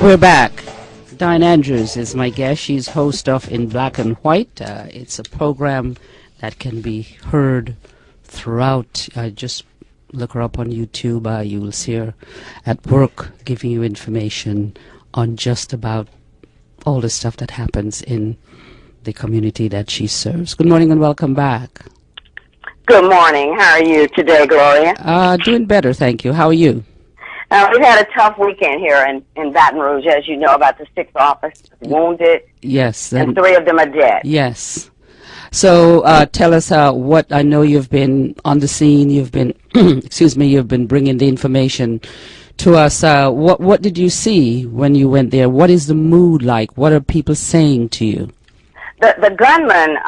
We're back. Dianne Andrews is my guest. She's host of In Black and White. It's a program that can be heard throughout. Just look her up on YouTube. You will see her at work giving you information on just about all the stuff that happens in the community that she serves. Good morning and welcome back. Good morning. How are you today, Gloria? Doing better, thank you. How are you? We've had a tough weekend here in Baton Rouge, as you know, about the 6th officer wounded. Yes. And 3 of them are dead. Yes. So tell us what, I know you've been on the scene, you've been, you've been bringing the information to us. What did you see when you went there? What is the mood like? What are people saying to you? The gunman,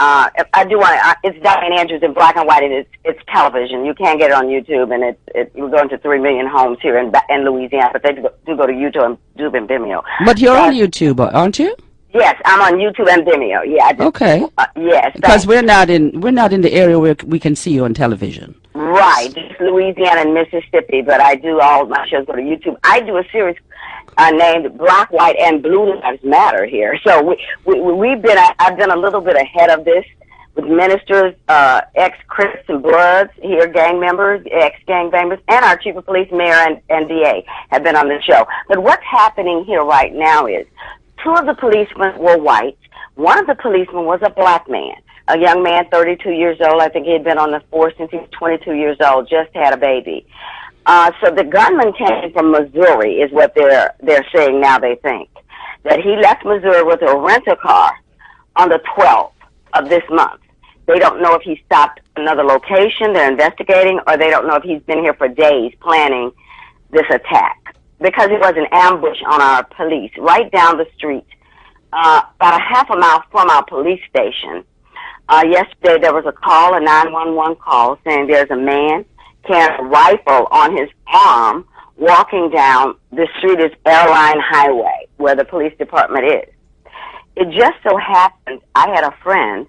it's Dianne Andrews in black and white. It's television. You can't get it on YouTube, and we're going to 3 million homes here in Louisiana, but they do go to YouTube and Vimeo. But you're on YouTube, aren't you? Yes, I'm on YouTube and Vimeo. Yeah. Okay. Yes. Because we're not in the area where we can see you on television. Right, just Louisiana and Mississippi, but I do all my shows go to YouTube. I do a series named Black, White, and Blue Lives Matter here. So I've been a little bit ahead of this with ministers, ex-Crips and Bloods here, gang members, ex-gang members, and our chief of police, mayor, and DA have been on the show. But what's happening here right now is 2 of the policemen were white. One of the policemen was a black man. A young man, 32 years old. I think he had been on the force since he was 22 years old, just had a baby. So the gunman came from Missouri is what they're saying now they think. That he left Missouri with a rental car on the 12th of this month. They don't know if he stopped another location they're investigating, or they don't know if he's been here for days planning this attack. Because it was an ambush on our police right down the street, about a half a mile from our police station. Yesterday there was a call, a 911 call, saying there's a man carrying a rifle on his arm walking down the street is Airline Highway, where the police department is. It just so happened I had a friend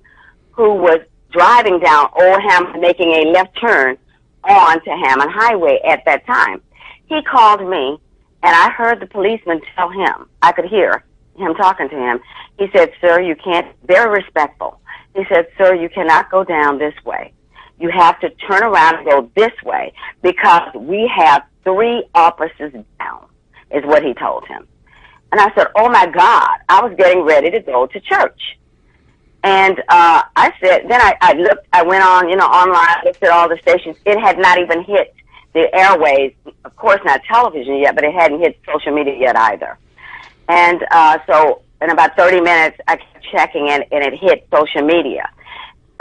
who was driving down Old Hammond, making a left turn onto Hammond Highway at that time. He called me, and I heard the policeman tell him, I could hear him talking to him. He said, sir, you can't, very respectful. He said, sir, you cannot go down this way. You have to turn around and go this way because we have 3 officers down, is what he told him. And I said, oh, my God, I was getting ready to go to church. And I said, then I went on, online, looked at all the stations. It had not even hit the airways, of course not television yet, but it hadn't hit social media yet either. And so in about 30 minutes, I kept checking, and it hit social media.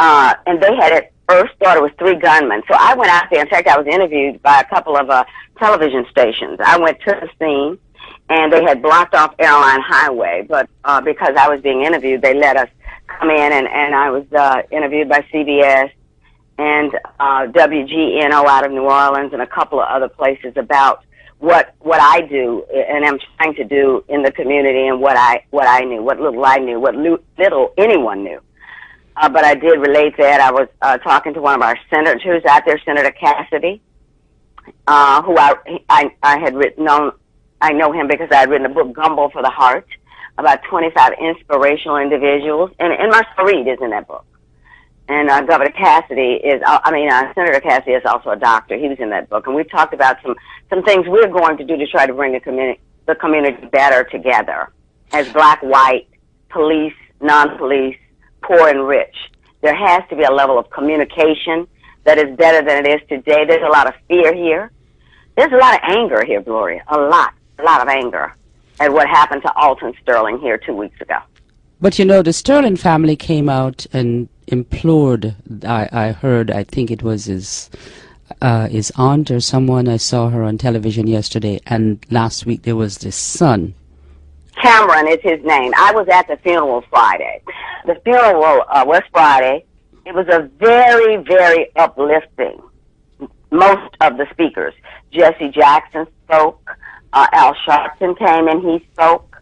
And they had at first thought it was 3 gunmen. So I went out there. In fact, I was interviewed by a couple of television stations. I went to the scene, and they had blocked off Airline Highway. But because I was being interviewed, they let us come in, and I was interviewed by CBS and WGNO out of New Orleans and a couple of other places about what I do and I'm trying to do in the community, and what I knew, what little I knew, what little anyone knew. But I did relate that. I was talking to one of our senators out there, Senator Cassidy, who I had written. I know him because I had written a book, Gumbo for the Heart, about 25 inspirational individuals, and Marcel Reed is in that book. And Governor Cassidy is, Senator Cassidy is also a doctor. He was in that book, and we talked about some things we're going to do to try to bring the community better together as black, white, police, non-police, poor and rich. There has to be a level of communication that is better than it is today. There's a lot of fear here. There's a lot of anger here, Gloria, a lot of anger at what happened to Alton Sterling here 2 weeks ago. But the Sterling family came out and implored, I heard, I think it was his aunt or someone. I saw her on television yesterday, and last week there was this son. Cameron is his name. I was at the funeral Friday. The funeral was Friday. It was a very, very uplifting. Most of the speakers. Jesse Jackson spoke. Al Sharpton came and he spoke.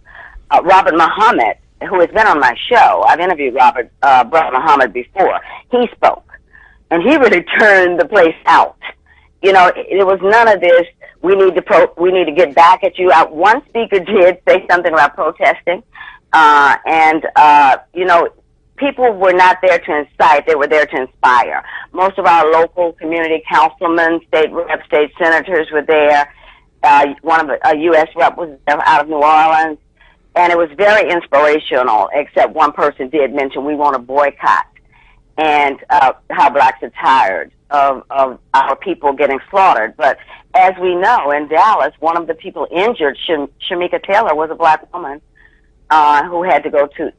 Robert Muhammad, who has been on my show, I've interviewed Brother Muhammad before, he spoke. And he really turned the place out. It was none of this, we need to get back at you. One speaker did say something about protesting, people were not there to incite; they were there to inspire. Most of our local community councilmen, state reps, state senators were there. One of a U.S. rep was there out of New Orleans, and it was very inspirational. Except one person did mention we want to boycott, and how blacks are tired of our people getting slaughtered. But as we know, in Dallas, one of the people injured, Shamika Taylor, was a black woman who had to go to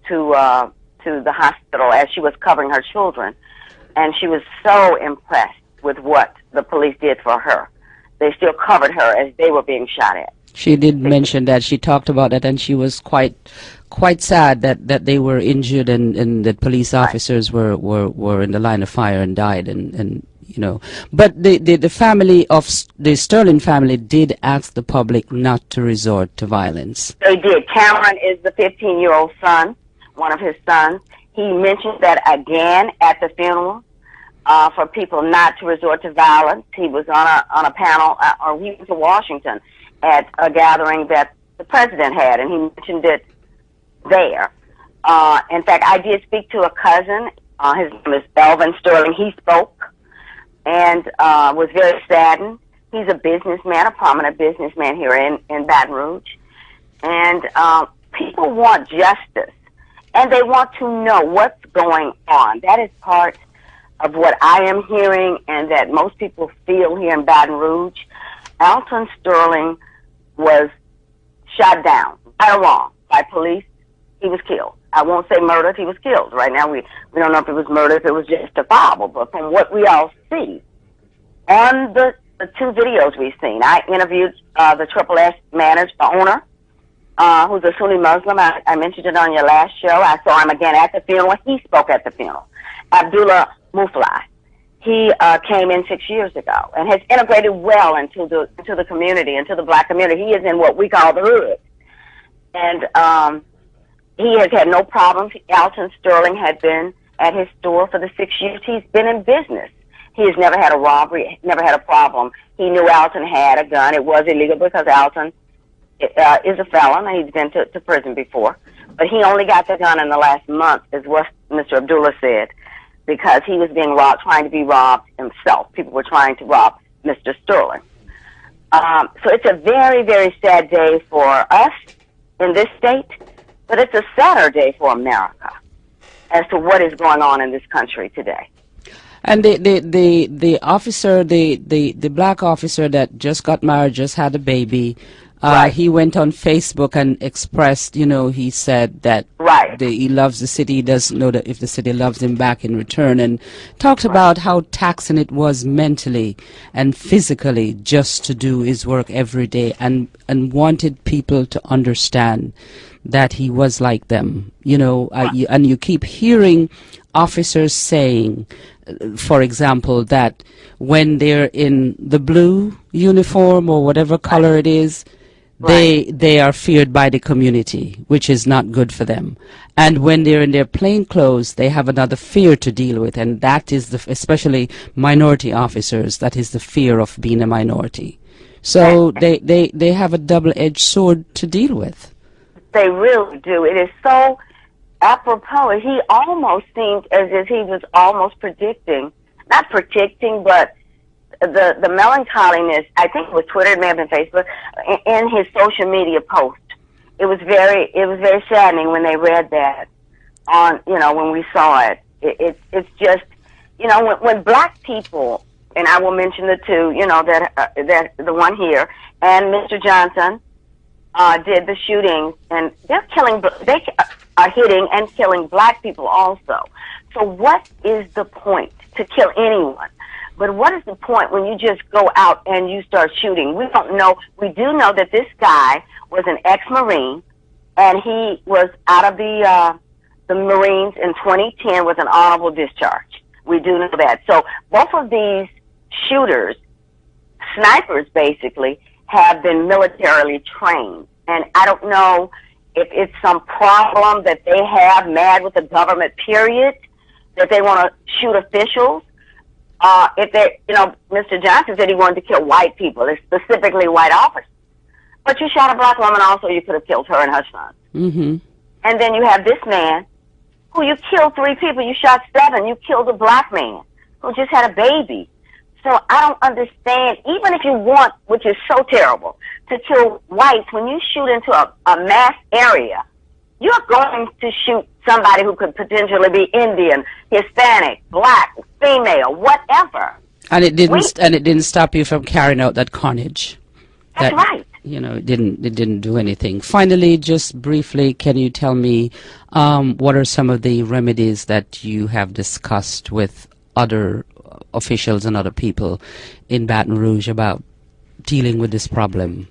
the hospital as she was covering her children, and she was so impressed with what the police did for her. They still covered her as they were being shot at. She did mention that. She talked about that, and she was quite sad that they were injured and that police officers were in the line of fire and died, and you know. But the family of the Sterling family did ask the public not to resort to violence. They did. Cameron is the 15-year-old son, one of his sons. He mentioned that again at the funeral. For people not to resort to violence. He was on a panel, or he went to Washington at a gathering that the president had, and he mentioned it there. In fact, I did speak to a cousin. His name is Alton Sterling. He spoke and was very saddened. He's a businessman, a prominent businessman here in Baton Rouge. And people want justice, and they want to know what's going on. That is part of what I am hearing and that most people feel here in Baton Rouge. Alton Sterling was shot down, right or wrong, by police. He was killed. I won't say murdered, he was killed. Right now we don't know if it was murder, if it was justifiable, but from what we all see, on the two videos we've seen, I interviewed the Triple S manager, owner, who's a Sunni Muslim. I mentioned it on your last show. I saw him again at the funeral. He spoke at the funeral. Abdullah Mufli. He came in 6 years ago and has integrated well into the community, into the black community. He is in what we call the hood. And he has had no problems. Alton Sterling had been at his store for the 6 years. He's been in business. He has never had a robbery, never had a problem. He knew Alton had a gun. It was illegal because Alton is a felon. He's been to prison before. But he only got the gun in the last month, is what Mr. Abdullah said, because he was being robbed, trying to be robbed himself. People were trying to rob Mr. Sterling. So it's a very, very sad day for us in this state, but it's a sadder day for America as to what is going on in this country today. And the officer, the black officer that just got married, just had a baby, right. He went on Facebook and expressed, he said that right. he loves the city. He doesn't know that if the city loves him back in return, and talked right. about how taxing it was mentally and physically just to do his work every day, and wanted people to understand that he was like them, and you keep hearing officers saying, for example, that when they're in the blue uniform or whatever color it is, they are feared by the community, which is not good for them. And when they're in their plain clothes, they have another fear to deal with, and that is especially minority officers, that is the fear of being a minority. So they have a double-edged sword to deal with. They really do. It is so apropos. He almost seemed as if he was almost predicting, not predicting, but the melancholiness, I think it was Twitter, it may have been Facebook, in his social media post. It was very saddening when they read that when we saw it. It's just, when black people, and I will mention the two, that the one here, and Mr. Johnson, did the shootings, and they are hitting and killing black people also. So what is the point to kill anyone? But what is the point when you just go out and you start shooting? We don't know. We do know that this guy was an ex-Marine, and he was out of the Marines in 2010 with an honorable discharge. We do know that. So both of these shooters, snipers basically, have been militarily trained. And I don't know if it's some problem that they have mad with the government, period, that they want to shoot officials. if they, Mr. Johnson said he wanted to kill white people, specifically white officers. But you shot a black woman also, you could have killed her and her son. Mm-hmm. And then you have this man who you killed 3 people, you shot 7, you killed a black man who just had a baby. So I don't understand, even if you want, which is so terrible, to kill whites, when you shoot into a mass area, you're going to shoot somebody who could potentially be Indian, Hispanic, black, female, whatever. And it didn't stop you from carrying out that carnage. That's right. It didn't do anything. Finally, just briefly, can you tell me what are some of the remedies that you have discussed with other officials and other people in Baton Rouge about dealing with this problem?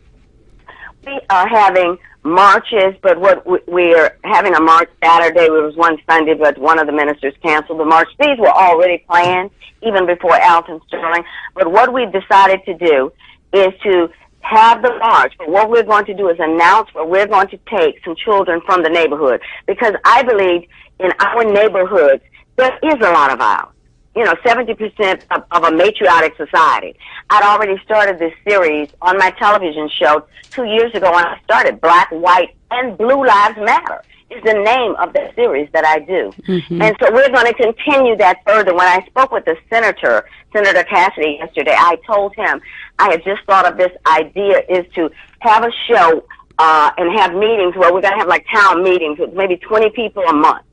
We are having marches, but we're having a march Saturday. There was one Sunday, but one of the ministers canceled the march. These were already planned even before Alton Sterling. But what we've decided to do is to have the march. But what we're going to do is announce where we're going to take some children from the neighborhood, because I believe in our neighborhoods there is a lot of violence. 70% of a matriotic society. I'd already started this series on my television show 2 years ago when I started. Black, White, and Blue Lives Matter is the name of the series that I do. Mm-hmm. And so we're going to continue that further. When I spoke with the Senator Cassidy yesterday, I told him I had just thought of this idea is to have a show and have meetings where we're going to have like town meetings with maybe 20 people a month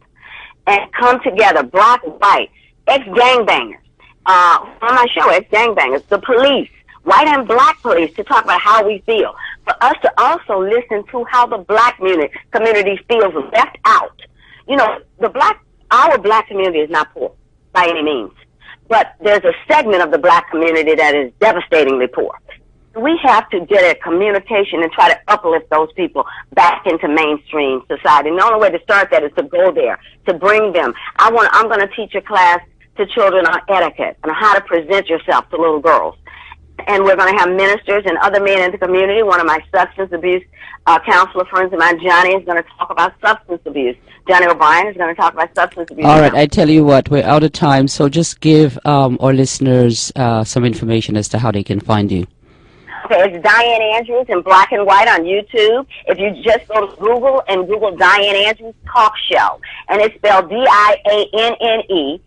and come together, black, white, ex-gangbangers, on my show, ex-gangbangers, the police, white and black police, to talk about how we feel. For us to also listen to how the black community feels left out. Our black community is not poor by any means, but there's a segment of the black community that is devastatingly poor. We have to get a communication and try to uplift those people back into mainstream society. And the only way to start that is to go there, to bring them. I'm going to teach a class to children on etiquette and how to present yourself to little girls. And we're going to have ministers and other men in the community. One of my substance abuse counselor friends of mine, Johnny, is going to talk about substance abuse. Johnny O'Brien is going to talk about substance abuse. All right, I tell you what, we're out of time, so just give our listeners some information as to how they can find you. Okay, it's Dianne Andrews in black and white on YouTube. If you just go to Google and Google Dianne Andrews Talk Show, and it's spelled DIANNE ANDREWS,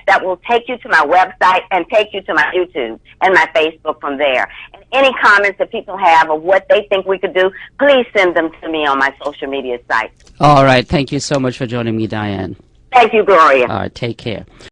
that will take you to my website and take you to my YouTube and my Facebook from there. And any comments that people have of what they think we could do, please send them to me on my social media site. All right. Thank you so much for joining me, Dianne. Thank you, Gloria. All right. Take care.